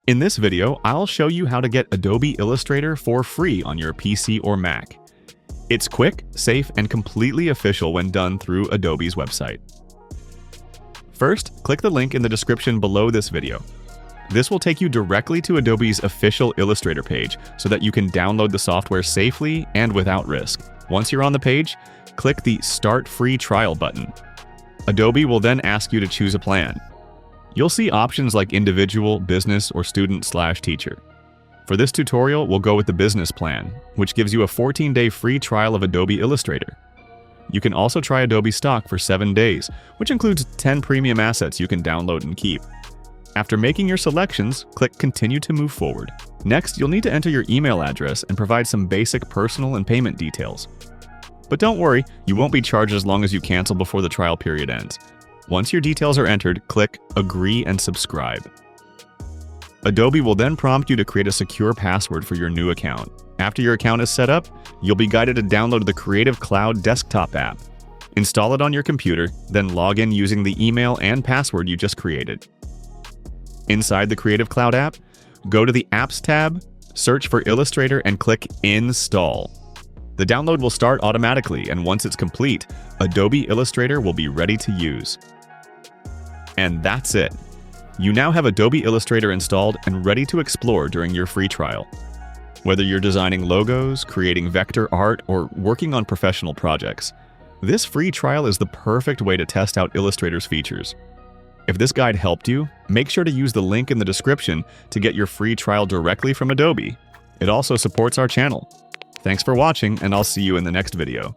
In this video, I'll show you how to get Adobe Illustrator for free on your PC or Mac. It's quick, safe, and completely official when done through Adobe's website. First, click the link in the description below this video. This will take you directly to Adobe's official Illustrator page so that you can download the software safely and without risk. Once you're on the page, click the Start Free Trial button. Adobe will then ask you to choose a plan. You'll see options like individual, business, or student/teacher. For this tutorial, we'll go with the business plan, which gives you a 14-day free trial of Adobe Illustrator. You can also try Adobe Stock for 7 days, which includes 10 premium assets you can download and keep. After making your selections, click Continue to move forward. Next, you'll need to enter your email address and provide some basic personal and payment details. But don't worry, you won't be charged as long as you cancel before the trial period ends. Once your details are entered, click Agree and Subscribe. Adobe will then prompt you to create a secure password for your new account. After your account is set up, you'll be guided to download the Creative Cloud desktop app. Install it on your computer, then log in using the email and password you just created. Inside the Creative Cloud app, go to the Apps tab, search for Illustrator, and click Install. The download will start automatically, and once it's complete, Adobe Illustrator will be ready to use. And that's it. You now have Adobe Illustrator installed and ready to explore during your free trial. Whether you're designing logos, creating vector art, or working on professional projects, this free trial is the perfect way to test out Illustrator's features. If this guide helped you, make sure to use the link in the description to get your free trial directly from Adobe. It also supports our channel. Thanks for watching, and I'll see you in the next video.